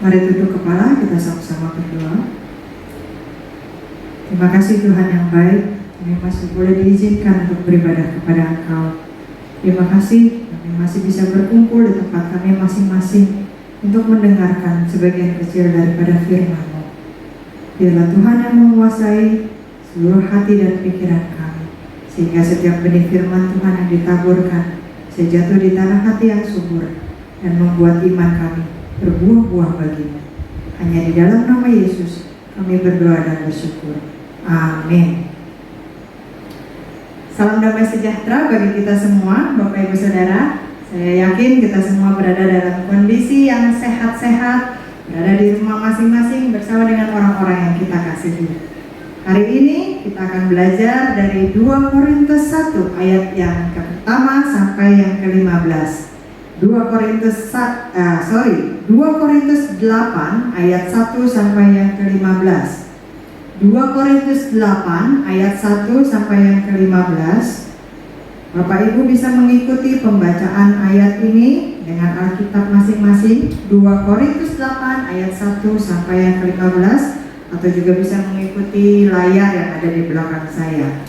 Mari tunduk kepala, kita sama-sama berdoa. Terima kasih Tuhan yang baik, kami masih boleh diizinkan untuk beribadah kepada Engkau. Terima kasih kami masih bisa berkumpul di tempat kami masing-masing untuk mendengarkan sebagian kecil daripada firman-Mu. Biarlah Tuhan yang menguasai seluruh hati dan pikiran kami, sehingga setiap benih firman Tuhan yang ditaburkan sejatuh di tanah hati yang subur dan membuat iman kami berbuah-buah bagimu. Hanya di dalam nama Yesus kami berdoa dan bersyukur. Amin. Salam damai sejahtera bagi kita semua, Bapak Ibu Saudara. Saya yakin kita semua berada dalam kondisi yang sehat-sehat, berada di rumah masing-masing bersama dengan orang-orang yang kita kasihi. Hari ini kita akan belajar dari 2 Korintus 1 ayat yang pertama sampai yang ke-15. 2 Korintus 8 ayat 1 sampai yang ke-15. 2 Korintus 8 ayat 1 sampai yang ke-15. Bapak Ibu bisa mengikuti pembacaan ayat ini dengan Alkitab masing-masing. 2 Korintus 8 ayat 1 sampai yang ke-15, atau juga bisa mengikuti layar yang ada di belakang saya.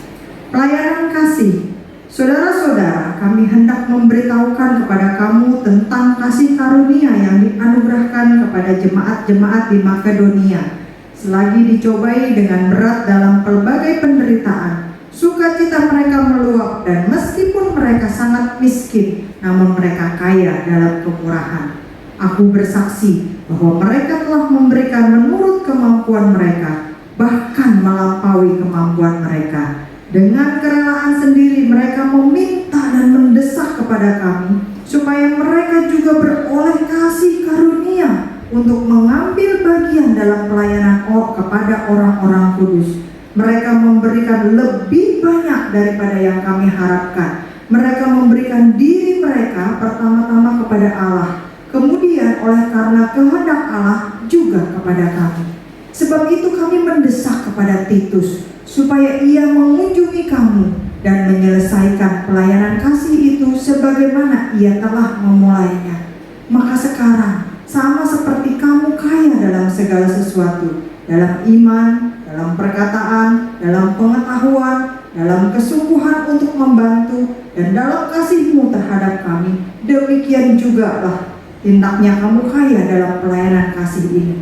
Pelayanan kasih. Saudara-saudara, kami hendak memberitahukan kepada kamu tentang kasih karunia yang dianugerahkan kepada jemaat-jemaat di Makedonia. Selagi dicobai dengan berat dalam pelbagai penderitaan, sukacita mereka meluap, dan meskipun mereka sangat miskin, namun mereka kaya dalam kemurahan. Aku bersaksi bahwa mereka telah memberikan menurut kemampuan mereka, bahkan melampaui kemampuan mereka. Dengan kerelaan sendiri mereka meminta dan mendesak kepada kami supaya mereka juga beroleh kasih karunia untuk mengambil bagian dalam pelayanan kepada orang-orang kudus. Mereka memberikan lebih banyak daripada yang kami harapkan. Mereka memberikan diri mereka pertama-tama kepada Allah, kemudian oleh karena kehendak Allah juga kepada kami. Sebab itu kami mendesak kepada Titus supaya ia mengunjungi kamu dan menyelesaikan pelayanan kasih itu sebagaimana ia telah memulainya. Maka sekarang sama seperti kamu kaya dalam segala sesuatu, dalam iman, dalam perkataan, dalam pengetahuan, dalam kesungguhan untuk membantu, dan dalam kasihmu terhadap kami, demikian juga lah hendaknya kamu kaya dalam pelayanan kasih ini.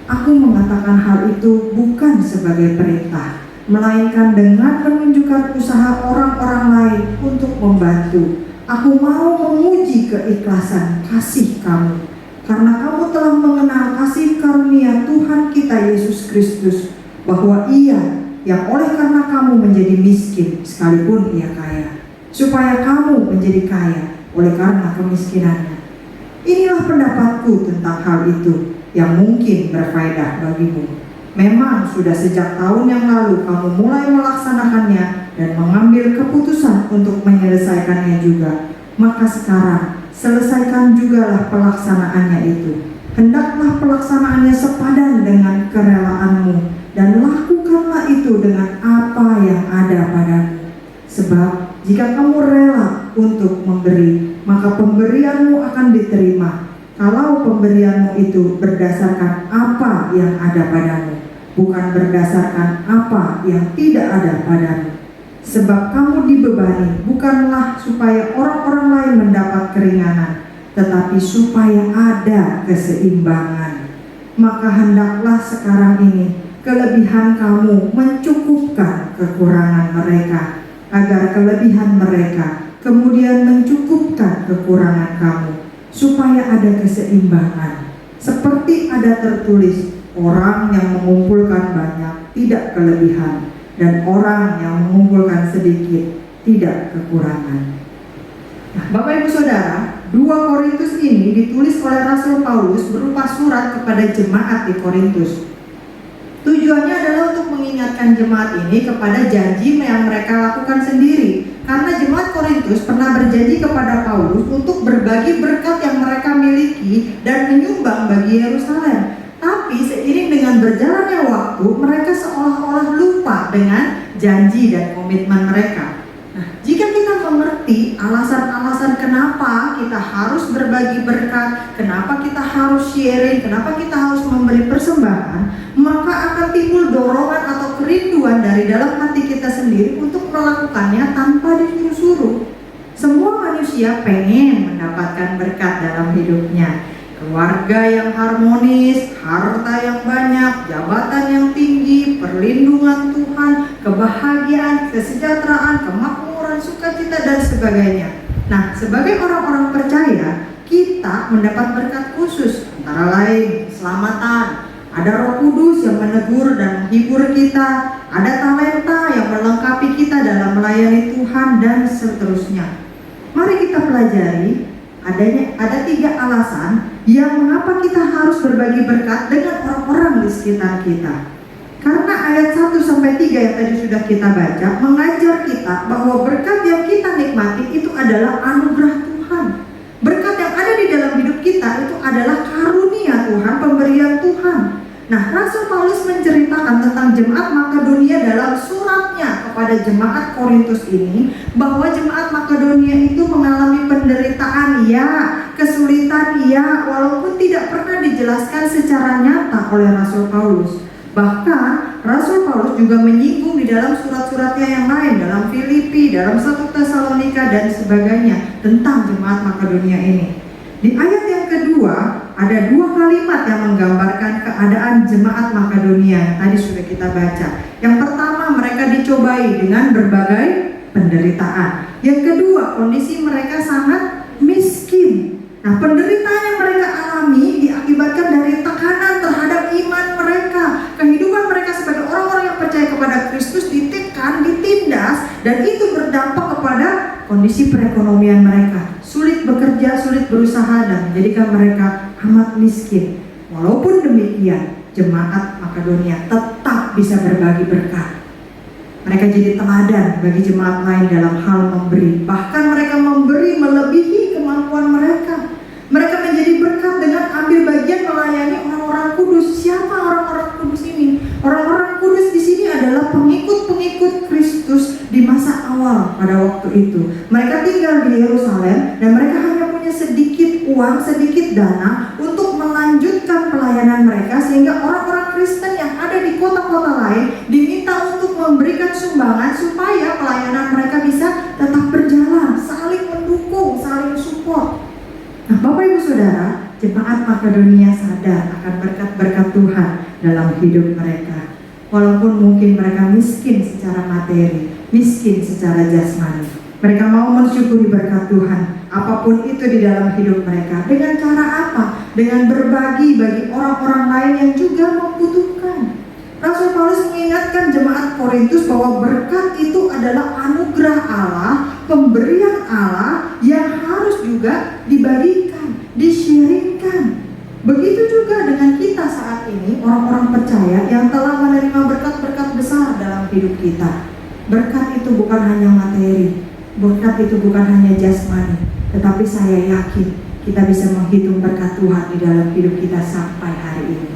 Aku mengatakan hal itu bukan sebagai perintah, melainkan dengan menunjukkan usaha orang-orang lain untuk membantu. Aku mau menguji keikhlasan kasih kamu, karena kamu telah mengenal kasih karunia Tuhan kita Yesus Kristus, bahwa Ia yang oleh karena kamu menjadi miskin sekalipun Ia kaya, supaya kamu menjadi kaya oleh karena kemiskinannya. Inilah pendapatku tentang hal itu yang mungkin berfaedah bagimu. Memang sudah sejak tahun yang lalu kamu mulai melaksanakannya dan mengambil keputusan untuk menyelesaikannya juga. Maka sekarang selesaikan jugalah pelaksanaannya itu. Hendaklah pelaksanaannya sepadan dengan kerelaanmu, dan lakukanlah itu dengan apa yang ada padamu. Sebab jika kamu rela untuk memberi, maka pemberianmu akan diterima. Kalau pemberianmu itu berdasarkan apa yang ada padamu, bukan berdasarkan apa yang tidak ada padamu. Sebab kamu dibebani bukanlah supaya orang-orang lain mendapat keringanan, tetapi supaya ada keseimbangan. Maka hendaklah sekarang ini kelebihan kamu mencukupkan kekurangan mereka, agar kelebihan mereka kemudian mencukupkan kekurangan kamu, supaya ada keseimbangan. Seperti ada tertulis, orang yang mengumpulkan banyak tidak kelebihan, dan orang yang mengumpulkan sedikit tidak kekurangan. Nah, Bapak Ibu Saudara, 2 Korintus ini ditulis oleh Rasul Paulus berupa surat kepada jemaat di Korintus. Tujuannya adalah untuk mengingatkan jemaat ini kepada janji yang mereka lakukan sendiri. Karena jemaat Korintus pernah berjanji kepada Paulus untuk berbagi berkat yang mereka miliki dan menyumbang bagi Yerusalem. Tapi seiring dengan berjalannya waktu, mereka seolah-olah lupa dengan janji dan komitmen mereka. Nah, jika kita mengerti alasan-alasan kenapa kita harus berbagi berkat, kenapa kita harus sharing, kenapa kita harus memberi persembahan, maka akan timbul dorongan atau kerinduan dari dalam hati kita sendiri untuk melakukannya tanpa disuruh-suruh. Semua manusia pengen mendapatkan berkat dalam hidupnya. Keluarga yang harmonis, harta yang banyak, jabatan yang tinggi, perlindungan Tuhan, kebahagiaan, kesejahteraan, kemakmuran, sukacita, dan sebagainya. Nah, sebagai orang-orang percaya, kita mendapat berkat khusus, antara lain keselamatan, ada Roh Kudus yang menegur dan menghibur kita, ada talenta yang melengkapi kita dalam melayani Tuhan, dan seterusnya. Mari kita pelajari ada 3 alasan yang mengapa kita harus berbagi berkat dengan orang-orang di sekitar kita. Karena ayat 1-3 yang tadi sudah kita baca mengajar kita bahwa berkat yang kita nikmati itu adalah anugerah Tuhan. Berkat yang ada di dalam hidup kita itu adalah karunia Tuhan, pemberian Tuhan. Nah, Rasul Paulus menceritakan tentang jemaat Makedonia dalam suratnya kepada jemaat Korintus ini, bahwa jemaat Makedonia itu mengalami penderitaan, ya, kesulitan, ya, walaupun tidak pernah dijelaskan secara nyata oleh Rasul Paulus. Bahkan Rasul Paulus juga menyinggung di dalam surat-suratnya yang lain, dalam Filipi, dalam 1 Tesalonika, dan sebagainya tentang jemaat Makedonia ini. Di ayat yang kedua ada 2 kalimat yang menggambarkan keadaan jemaat Makedonia yang tadi sudah kita baca. Yang pertama, mereka dicobai dengan berbagai penderitaan. Yang kedua, kondisi mereka sangat miskin. Nah, penderitaan yang mereka alami diakibatkan dari tekanan terhadap iman mereka. Kehidupan mereka sebagai orang-orang yang percaya kepada Kristus ditekan, ditindas, dan itu berdampak kepada kondisi perekonomian mereka. Sulit bekerja, sulit berusaha, dan menjadikan mereka amat miskin. Walaupun demikian, jemaat Makedonia tetap bisa berbagi berkat. Mereka jadi teladan bagi jemaat lain dalam hal memberi. Bahkan mereka memberi melebihi kemampuan mereka. Mereka menjadi berkat dengan ambil bagian melayani orang-orang kudus. Siapa orang-orang kudus ini? Orang-orang kudus di sini adalah pengikut-pengikut Kristus di masa awal pada waktu itu. Mereka tinggal di Yerusalem dan mereka hanya punya sedikit uang, sedikit dana untuk melanjutkan pelayanan mereka, sehingga orang-orang Kristen yang ada di kota-kota lain diminta untuk memberikan sumbangan supaya pelayanan mereka bisa tetap berjalan, saling mendukung, saling support. Nah, Bapak Ibu Saudara, jemaat Makedonia sadar akan berkat-berkat Tuhan dalam hidup mereka. Walaupun mungkin mereka miskin secara materi, miskin secara jasmani, mereka mau mensyukuri berkat Tuhan, apapun itu di dalam hidup mereka. Dengan cara apa? Dengan berbagi bagi orang-orang lain yang juga membutuhkan. Rasul Paulus mengingatkan jemaat Korintus bahwa berkat itu adalah anugerah Allah, pemberian Allah yang harus juga dibagikan, di-sharingkan. Begitu juga dengan kita saat ini, orang-orang percaya yang telah menerima berkat-berkat besar dalam hidup kita. Berkat itu bukan hanya materi, berkat itu bukan hanya jasmani, tetapi saya yakin kita bisa menghitung berkat Tuhan di dalam hidup kita sampai hari ini.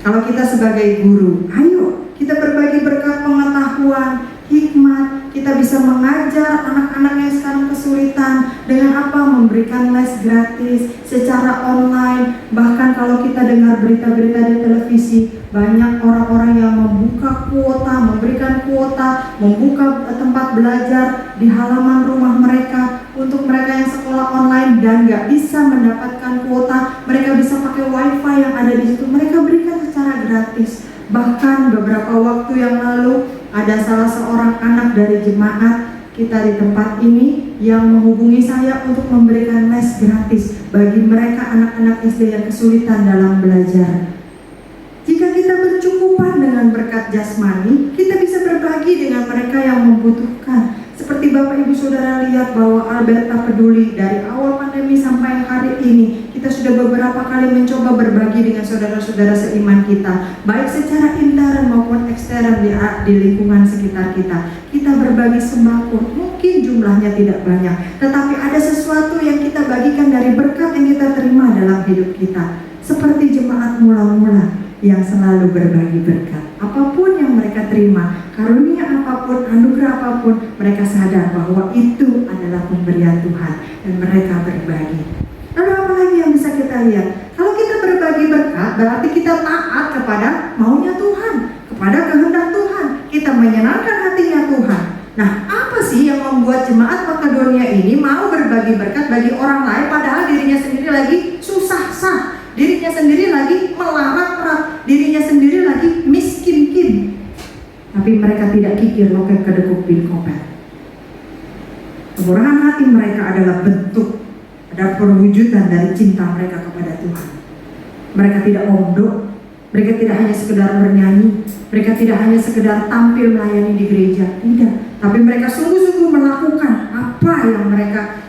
Kalau kita sebagai guru, ayo kita berbagi berkat pengetahuan, hikmat. Kita bisa mengajar anak-anak yang sekarang kesulitan dengan apa? Memberikan les gratis secara online. Bahkan kalau kita dengar berita-berita di televisi, banyak orang-orang yang membuka kuota, memberikan kuota, membuka tempat belajar di halaman rumah mereka untuk mereka yang sekolah online dan nggak bisa mendapatkan kuota. Mereka bisa pakai wifi yang ada di situ. Mereka berikan secara gratis. Bahkan beberapa waktu yang lalu ada salah seorang anak dari jemaat kita di tempat ini yang menghubungi saya untuk memberikan les gratis bagi mereka anak-anak SD yang kesulitan dalam belajar. Jika kita bercukupan dengan berkat jasmani, kita bisa berbagi dengan mereka yang membutuhkan. Seperti Bapak Ibu Saudara lihat bahwa Alberta Peduli dari awal pandemi sampai hari ini, kita sudah beberapa kali mencoba berbagi dengan saudara-saudara seiman kita, baik secara intern maupun ekstern di lingkungan sekitar kita. Kita berbagi sembako, mungkin jumlahnya tidak banyak, tetapi ada sesuatu yang kita bagikan dari berkat yang kita terima dalam hidup kita. Seperti jemaat mula-mula yang selalu berbagi berkat. Apapun yang yang mereka terima, karunia apapun, anugerah apapun, mereka sadar bahwa itu adalah pemberian Tuhan dan mereka berbagi. Lalu apa lagi yang bisa kita lihat? Kalau kita berbagi berkat, berarti kita taat kepada maunya Tuhan, kepada kehendak Tuhan. Kita menyenangkan hatinya Tuhan. Nah, apa sih yang membuat jemaat Makedonia ini mau berbagi berkat bagi orang lain, padahal dirinya sendiri lagi susah-sah, dirinya sendiri lagi melarat-rat, dirinya sendiri lagi miskin-kin. Tapi mereka tidak kikir loket kedekuk bin kopet. Kemurahan hati mereka adalah bentuk, ada perwujudan dari cinta mereka kepada Tuhan. Mereka tidak omdo, mereka tidak hanya sekedar bernyanyi, mereka tidak hanya sekedar tampil melayani di gereja, tidak. Tapi mereka sungguh-sungguh melakukan apa yang mereka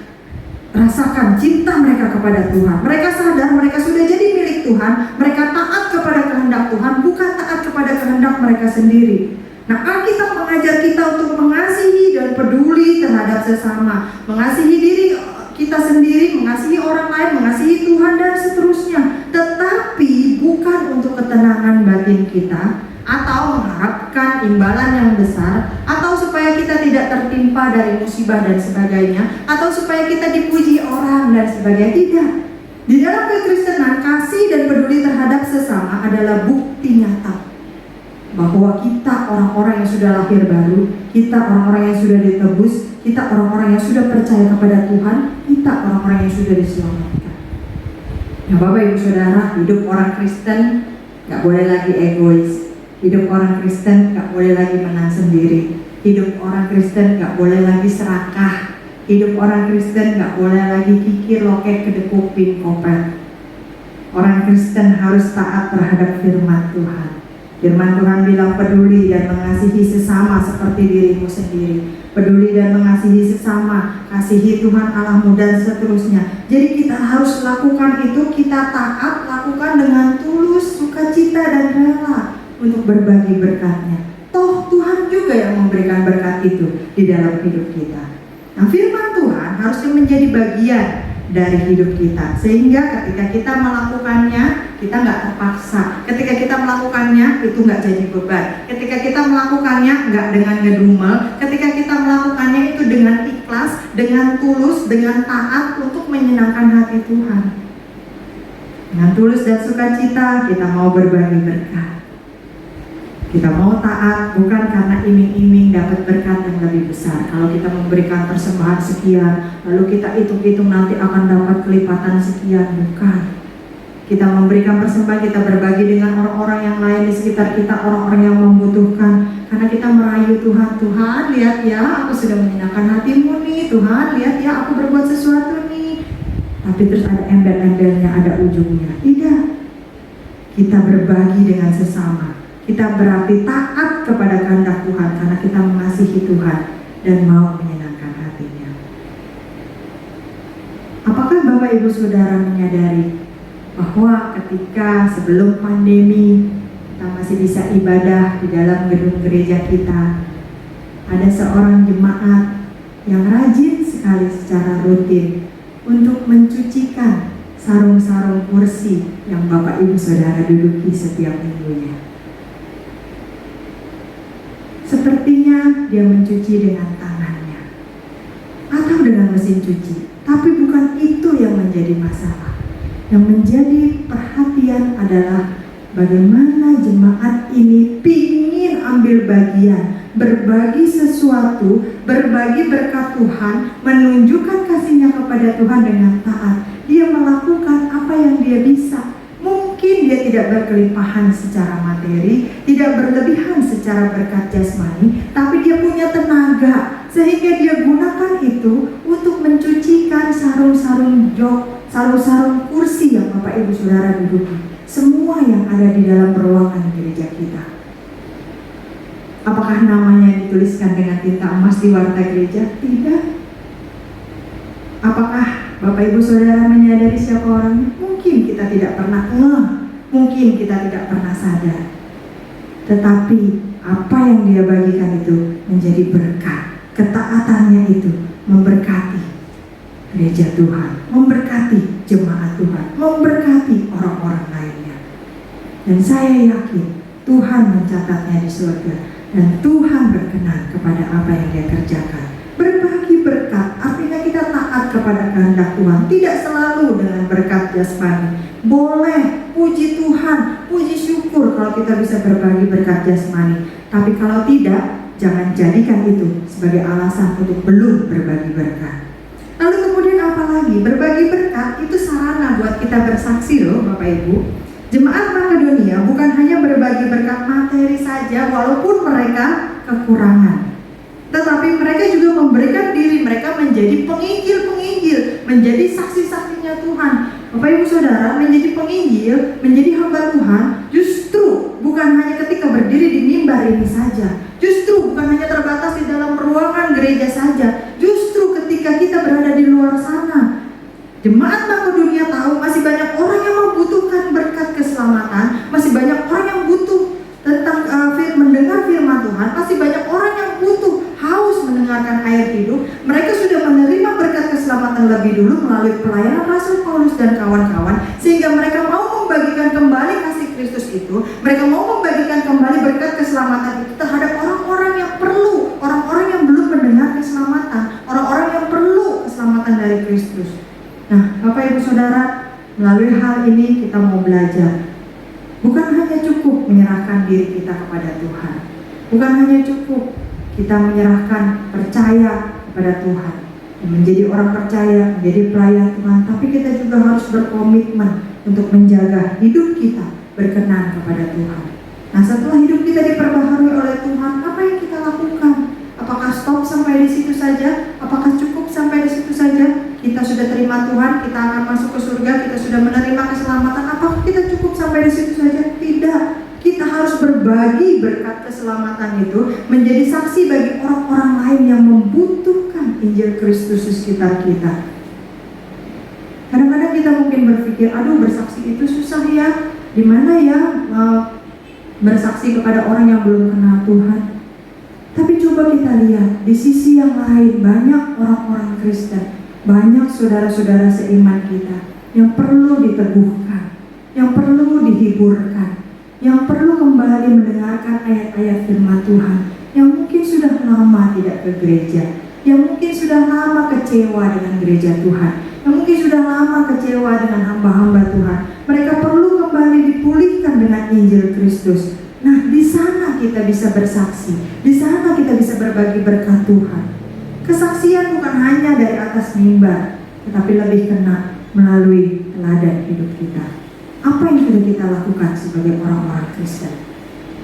rasakan, cinta mereka kepada Tuhan. Mereka sadar mereka sudah jadi milik Tuhan, mereka taat kepada kehendak Tuhan, bukan taat kepada kehendak mereka sendiri. Nah, Alkitab mengajar kita untuk mengasihi dan peduli terhadap sesama, mengasihi diri kita sendiri, mengasihi orang lain, mengasihi Tuhan dan seterusnya. Tetapi bukan untuk ketenangan batin kita, atau mengharapkan imbalan yang besar, atau supaya kita tidak tertimpa dari musibah dan sebagainya, atau supaya kita dipuji orang dan sebagainya. Tidak. Di dalam kekristenan, kasih dan peduli terhadap sesama adalah bukti nyata bahwa kita orang-orang yang sudah lahir baru, kita orang-orang yang sudah ditebus, kita orang-orang yang sudah percaya kepada Tuhan, kita orang-orang yang sudah diselamatkan. Nah, Bapak Ibu Saudara, hidup orang Kristen gak boleh lagi egois. Hidup orang Kristen gak boleh lagi menang sendiri. Hidup orang Kristen gak boleh lagi serakah. Hidup orang Kristen gak boleh lagi kikir loket kedekuk bin kopet. Orang Kristen harus taat terhadap firman Tuhan. Firman Tuhan bilang peduli dan mengasihi sesama seperti dirimu sendiri. Peduli dan mengasihi sesama, kasihi Tuhan Allahmu dan seterusnya. Jadi kita harus lakukan itu, kita taat, lakukan dengan tulus, sukacita dan rela untuk berbagi berkatnya. Toh Tuhan juga yang memberikan berkat itu di dalam hidup kita. Nah, firman Tuhan harusnya menjadi bagian dari hidup kita, sehingga ketika kita melakukannya, kita nggak terpaksa. Ketika kita melakukannya, itu nggak jadi beban. Ketika kita melakukannya, nggak dengan ngedumel. Ketika kita melakukannya itu dengan ikhlas, dengan tulus, dengan taat untuk menyenangkan hati Tuhan. Dengan tulus dan sukacita kita mau berbagi berkat. Kita mau taat bukan karena iming-iming dapat berkat yang lebih besar. Kalau kita memberikan persembahan sekian, lalu kita hitung-hitung nanti akan dapat kelipatan sekian, bukan. Kita memberikan persembahan, kita berbagi dengan orang-orang yang lain di sekitar kita, orang-orang yang membutuhkan. Karena kita merayu Tuhan, Tuhan lihat ya, aku sudah menyenangkan hatimu nih. Tuhan lihat ya, aku berbuat sesuatu nih. Tapi terus ada embel-embelnya, ada ujungnya. Tidak. Kita berbagi dengan sesama. Kita berarti taat kepada kehendak Tuhan karena kita mengasihi Tuhan dan mau menyenangkan hatinya. Apakah Bapak Ibu Saudara menyadari bahwa ketika sebelum pandemi kita masih bisa ibadah di dalam gedung gereja kita, ada seorang jemaat yang rajin sekali secara rutin untuk mencucikan sarung-sarung kursi yang Bapak Ibu Saudara duduki setiap minggunya. Sepertinya dia mencuci dengan tangannya atau dengan mesin cuci, tapi bukan itu yang menjadi masalah. Yang menjadi perhatian adalah bagaimana jemaat ini pingin ambil bagian, berbagi sesuatu, berbagi berkat Tuhan, menunjukkan kasihnya kepada Tuhan dengan taat. Dia melakukan apa yang dia bisa. Mungkin dia tidak berkelimpahan secara materi, tidak berlebihan secara berkat jasmani, tapi dia punya tenaga sehingga dia gunakan itu untuk mencucikan sarung-sarung jok, sarung-sarung kursi yang Bapak Ibu Saudara duduki, semua yang ada di dalam ruangan gereja kita. Apakah namanya dituliskan dengan tinta emas di warta gereja? Tidak. Apakah Bapak Ibu Saudara menyadari siapa orangnya? Mungkin kita tidak pernah mungkin kita tidak pernah sadar. Tetapi apa yang dia bagikan itu menjadi berkat. Ketaatannya itu memberkati gereja Tuhan, memberkati jemaat Tuhan, memberkati orang-orang lainnya. Dan saya yakin Tuhan mencatatnya di surga, dan Tuhan berkenan kepada apa yang dia kerjakan. Berbagi berkat artinya kita taat kepada kehendak Tuhan, tidak selalu dengan berkat jasmani. Boleh puji Tuhan, puji syukur kalau kita bisa berbagi berkat jasmani, tapi kalau tidak, jangan jadikan itu sebagai alasan untuk belum berbagi berkat. Lalu kemudian apa lagi? Berbagi berkat itu sarana buat kita bersaksi loh Bapak Ibu. Jemaat Makedonia bukan hanya berbagi berkat materi saja walaupun mereka kekurangan, tetapi mereka juga memberikan diri mereka menjadi penginjil-penginjil, menjadi saksi-saksinya Tuhan. Bapak Ibu Saudara, menjadi penginjil, menjadi hamba Tuhan, justru bukan hanya ketika berdiri di mimbar ini saja, justru bukan hanya terbatas di dalam ruangan gereja saja, justru ketika kita berada di luar sana. Jemaat Makedonia tahu masih banyak orang yang membutuhkan berkat keselamatan, masih banyak orang yang butuh tentang mendengar firman Tuhan, masih banyak orang yang butuh haus mendengarkan air hidup. Mereka sudah menerima berkat keselamatan lebih dulu melalui pelayanan Rasul Paulus dan kawan-kawan, sehingga mereka mau membagikan kembali kasih Kristus itu, mereka mau membagikan kembali berkat keselamatan itu terhadap orang-orang yang perlu, orang-orang yang belum mendengar keselamatan, orang-orang yang perlu keselamatan dari Kristus. Nah, Bapak Ibu Saudara, melalui hal ini kita mau belajar. Bukan hanya cukup menyerahkan diri kita kepada Tuhan, bukan hanya cukup kita menyerahkan percaya kepada Tuhan, menjadi orang percaya, menjadi pelayan Tuhan, tapi kita juga harus berkomitmen untuk menjaga hidup kita berkenan kepada Tuhan. Nah, setelah hidup kita diperbaharui oleh Tuhan, apa yang kita lakukan? Apakah stop sampai di situ saja? Apakah cukup sampai di situ saja? Kita sudah terima Tuhan, kita akan masuk ke surga, kita sudah menerima keselamatan. Apakah kita cukup sampai di situ saja? Tidak. Kita harus berbagi berkat keselamatan itu menjadi saksi bagi orang-orang lain yang membutuhkan Injil Kristus di sekitar kita. Kadang-kadang kita mungkin berpikir, aduh bersaksi itu susah ya. Gimana ya bersaksi kepada orang yang belum kenal Tuhan? Tapi coba kita lihat di sisi yang lain, banyak orang-orang Kristen, banyak saudara-saudara seiman kita yang perlu diteguhkan, yang perlu dihiburkan, yang perlu kembali mendengarkan ayat-ayat firman Tuhan, yang mungkin sudah lama tidak ke gereja, yang mungkin sudah lama kecewa dengan gereja Tuhan, yang mungkin sudah lama kecewa dengan hamba-hamba Tuhan. Mereka perlu kembali dipulihkan dengan Injil Kristus. Nah, di sana kita bisa bersaksi, di sana kita bisa berbagi berkat Tuhan. Kesaksian bukan hanya dari atas mimbar, tetapi lebih kena melalui teladan hidup kita. Apa yang sudah kita lakukan sebagai orang-orang Kristen?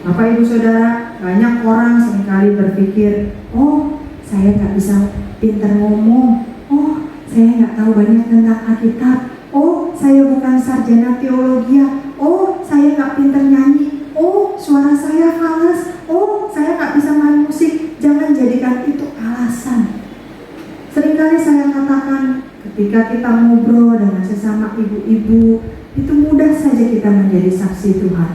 Bapak Ibu Saudara, banyak orang seringkali berpikir, oh saya nggak bisa pintar ngomong, oh saya nggak tahu banyak tentang Alkitab, oh saya bukan sarjana teologi, oh saya nggak pintar nyanyi, oh suara saya fals, oh saya nggak bisa main musik. Jangan jadikan itu alasan. Seringkali saya katakan, ketika kita ngobrol dengan sesama ibu-ibu, itu mudah saja kita menjadi saksi Tuhan.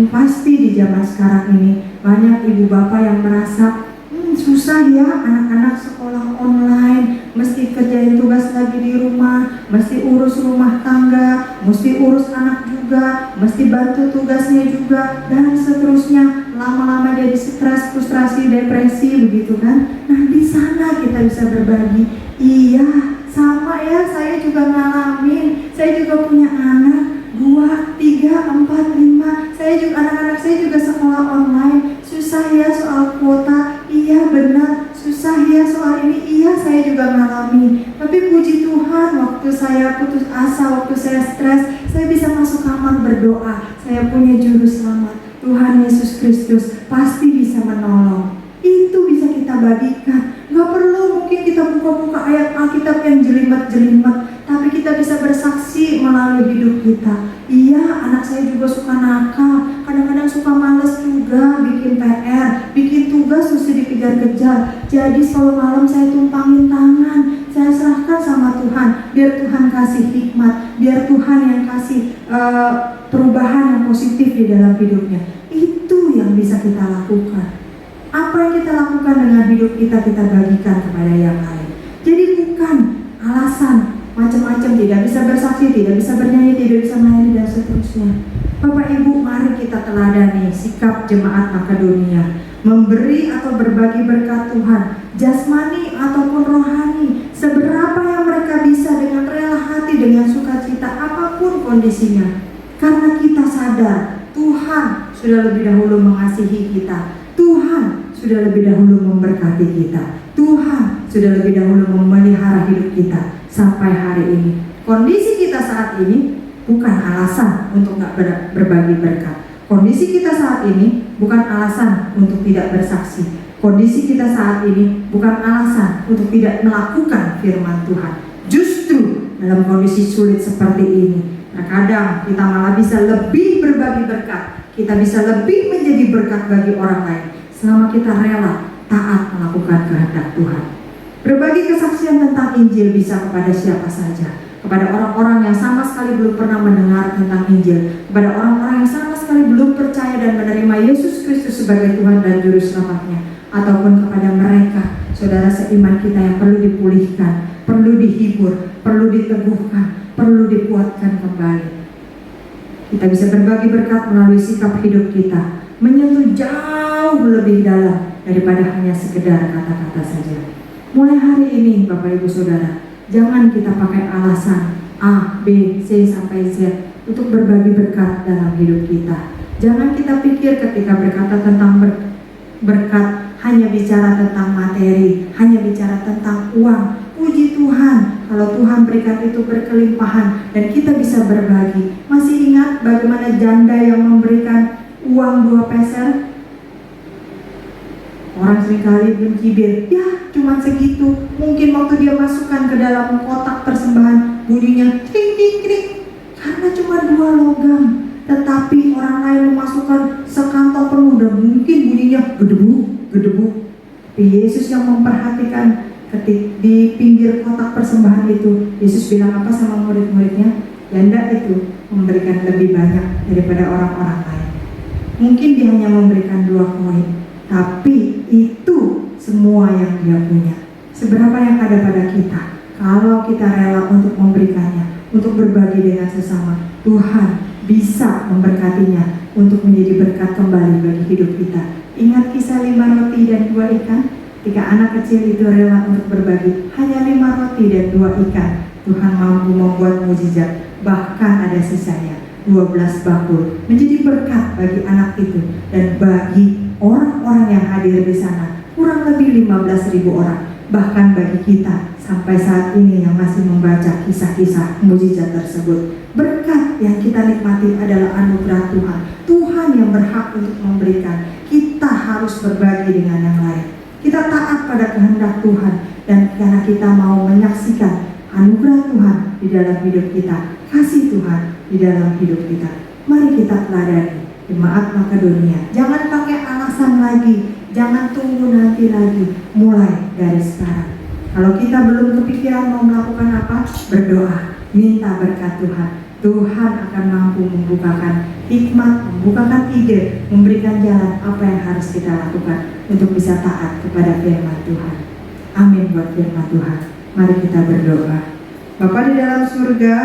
Pasti di zaman sekarang ini banyak ibu bapak yang merasa susah ya, anak-anak sekolah online, mesti kerjain tugas lagi di rumah, mesti urus rumah tangga, mesti urus anak juga, mesti bantu tugasnya juga, dan seterusnya. Lama-lama jadi stres, frustrasi, depresi, begitu kan. Nah, di sana kita bisa berbagi. Iya, sama ya, saya juga ngalamin, saya juga punya anak 2, 3, 4, 5. Saya juga, anak-anak saya juga sekolah online. Susah ya soal kuota. Iya benar, susah ya soal ini. Iya, saya juga mengalami. Tapi puji Tuhan, waktu saya putus asa, waktu saya stres, saya bisa masuk kamar berdoa. Saya punya juru selamat, Tuhan Yesus Kristus, pasti bisa menolong. Itu bisa kita bagikan. Gak perlu mungkin kita buka-buka ayat Alkitab yang jelimet-jelimet, tapi kita bisa bersaksi melalui hidup kita. Iya, anak saya juga suka nakal, kadang-kadang suka males juga bikin PR, bikin tugas mesti dikejar-kejar. Jadi selalu malam saya tumpangin tangan, saya serahkan sama Tuhan, biar Tuhan kasih hikmat, biar Tuhan yang kasih perubahan yang positif di dalam hidupnya. Itu yang bisa kita lakukan. Apa yang kita lakukan dengan hidup kita, kita bagikan kepada yang lain. Jadi bukan alasan macam-macam, tidak bisa bersaksi, tidak bisa bernyanyi, tidak bisa melayani, dan seterusnya. Bapak Ibu, mari kita kita teladani sikap jemaat Makedonia, memberi atau berbagi berkat Tuhan, jasmani ataupun rohani, seberapa yang mereka bisa dengan rela hati, dengan sukacita, apapun kondisinya. Karena kita sadar Tuhan sudah lebih dahulu mengasihi kita, Tuhan sudah lebih dahulu memberkati kita, Tuhan sudah lebih dahulu memelihara hidup kita sampai hari ini. Kondisi kita saat ini bukan alasan untuk nggak berbagi berkat. Kondisi kita saat ini bukan alasan untuk tidak bersaksi. Kondisi kita saat ini bukan alasan untuk tidak melakukan firman Tuhan. Justru dalam kondisi sulit seperti ini, terkadang kita malah bisa lebih berbagi berkat. Kita bisa lebih menjadi berkat bagi orang lain selama kita rela taat melakukan kehendak Tuhan. Berbagi kesaksian tentang Injil bisa kepada siapa saja, kepada orang-orang yang sama sekali belum pernah mendengar tentang Injil, kepada orang-orang yang sama sekali belum percaya dan menerima Yesus Kristus sebagai Tuhan dan Juru Selamatnya, ataupun kepada mereka, saudara seiman kita yang perlu dipulihkan, perlu dihibur, perlu diteguhkan, perlu dikuatkan kembali. Kita bisa berbagi berkat melalui sikap hidup kita, menyentuh jauh lebih dalam daripada hanya sekedar kata-kata saja. Mulai hari ini Bapak Ibu Saudara, jangan kita pakai alasan A, B, C sampai Z untuk berbagi berkat dalam hidup kita. Jangan kita pikir ketika berkata tentang berkat hanya bicara tentang materi, hanya bicara tentang uang. Puji Tuhan kalau Tuhan berikan itu berkelimpahan dan kita bisa berbagi. Masih ingat bagaimana janda yang memberikan uang 2 peser? Orang seringkali mencibir, ya cuma segitu. Mungkin waktu dia masukkan ke dalam kotak persembahan bunyinya kring kring kring, karena cuma 2 logam. Tetapi orang lain memasukkan sekantong penuh dan mungkin bunyinya gedebu gedebu. Tapi Yesus yang memperhatikan ketika di pinggir kotak persembahan itu, Yesus bilang apa sama murid-muridnya? Janda itu memberikan lebih banyak daripada orang-orang lain. Mungkin dia hanya memberikan 2 koin, tapi itu semua yang dia punya. Seberapa yang ada pada kita, kalau kita rela untuk memberikannya, untuk berbagi dengan sesama, Tuhan bisa memberkatinya untuk menjadi berkat kembali bagi hidup kita. Ingat kisah 5 roti dan 2 ikan? Ketika anak kecil itu rela untuk berbagi hanya 5 roti dan 2 ikan, Tuhan mampu membuat mukjizat. Bahkan ada sisanya 12 bakul menjadi berkat bagi anak itu dan bagi orang-orang yang hadir di sana, kurang lebih 15.000 orang. Bahkan bagi kita sampai saat ini yang masih membaca kisah-kisah mukjizat tersebut, berkat yang kita nikmati adalah anugerah Tuhan. Tuhan yang berhak untuk memberikan. Kita harus berbagi dengan yang lain. Kita taat pada kehendak Tuhan, dan karena kita mau menyaksikan anugerah Tuhan di dalam hidup kita, kasih Tuhan di dalam hidup kita. Mari kita teladani jemaat Makedonia. Jangan pakai alasan lagi, jangan tunggu nanti lagi, mulai dari sekarang. Kalau kita belum kepikiran mau melakukan apa, berdoa, minta berkat Tuhan. Tuhan akan mampu membukakan hikmat, membukakan ide, memberikan jalan apa yang harus kita lakukan untuk bisa taat kepada firman Tuhan. Amin buat firman Tuhan. Mari kita berdoa. Bapa di dalam surga,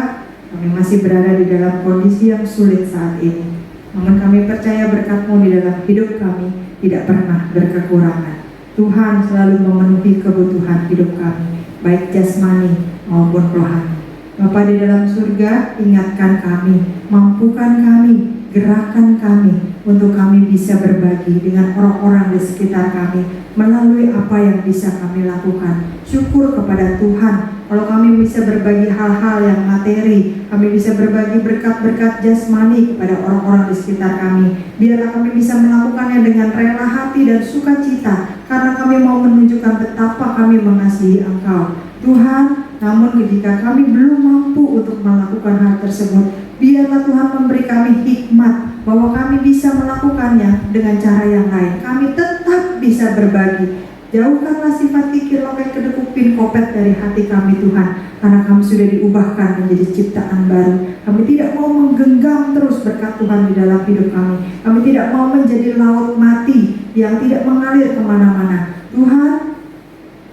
kami masih berada di dalam kondisi yang sulit saat ini. Namun kami percaya berkat-Mu di dalam hidup kami tidak pernah berkekurangan. Tuhan selalu memenuhi kebutuhan hidup kami, baik jasmani maupun rohani. Bapa di dalam surga, ingatkan kami, mampukan kami, gerakan kami untuk kami bisa berbagi dengan orang-orang di sekitar kami melalui apa yang bisa kami lakukan. Syukur kepada Tuhan kalau kami bisa berbagi hal-hal yang materi, kami bisa berbagi berkat-berkat jasmani kepada orang-orang di sekitar kami. Biarlah kami bisa melakukannya dengan rela hati dan sukacita, karena kami mau menunjukkan betapa kami mengasihi Engkau. Tuhan, namun jika kami belum mampu untuk melakukan hal tersebut, biarlah Tuhan memberi kami hikmat bahwa kami bisa melakukannya dengan cara yang lain. Kami tetap bisa berbagi. Jauhkanlah sifat kikir, loket, kedekut, pin, kopet dari hati kami Tuhan, karena kami sudah diubahkan menjadi ciptaan baru. Kami tidak mau menggenggam terus berkat Tuhan di dalam hidup kami. Kami tidak mau menjadi laut mati yang tidak mengalir kemana-mana. Tuhan,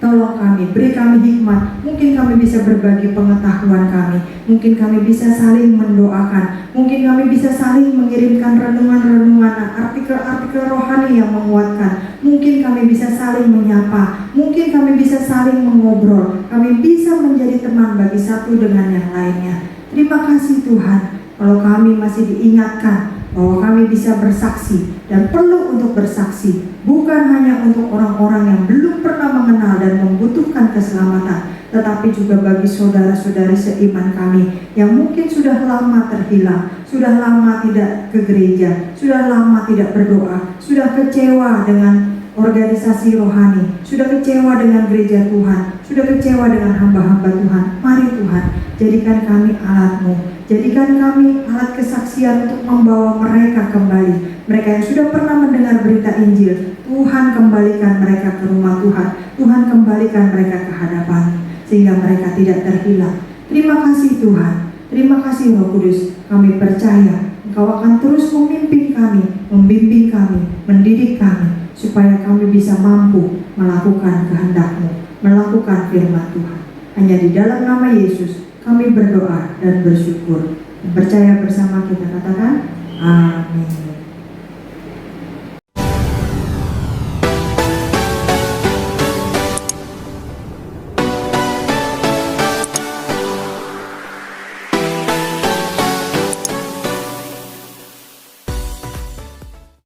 Tolong kami, beri kami hikmat. Mungkin kami bisa berbagi pengetahuan kami. Mungkin kami bisa saling mendoakan. Mungkin kami bisa saling mengirimkan renungan-renungan, artikel-artikel rohani yang menguatkan. Mungkin kami bisa saling menyapa. Mungkin kami bisa saling mengobrol. Kami bisa menjadi teman bagi satu dengan yang lainnya. Terima kasih Tuhan, kalau kami masih diingatkan bahwa kami bisa bersaksi dan perlu untuk bersaksi, bukan hanya untuk orang-orang yang belum pernah mengenal dan membutuhkan keselamatan, tetapi juga bagi saudara-saudari seiman kami yang mungkin sudah lama terhilang, sudah lama tidak ke gereja, sudah lama tidak berdoa, sudah kecewa dengan organisasi rohani, sudah kecewa dengan gereja Tuhan, sudah kecewa dengan hamba-hamba Tuhan. Mari Tuhan, jadikan kami alat-Mu, jadikan kami alat kesaksian untuk membawa mereka kembali. Mereka yang sudah pernah mendengar berita Injil, Tuhan kembalikan mereka ke rumah Tuhan, Tuhan kembalikan mereka ke hadapan, sehingga mereka tidak terhilang. Terima kasih Tuhan, terima kasih Roh Kudus. Kami percaya Engkau akan terus memimpin kami, membimbing kami, mendidik kami, supaya kami bisa mampu melakukan kehendak-Mu, melakukan firman Tuhan. Hanya di dalam nama Yesus kami berdoa dan bersyukur. Percaya bersama kita katakan, amin.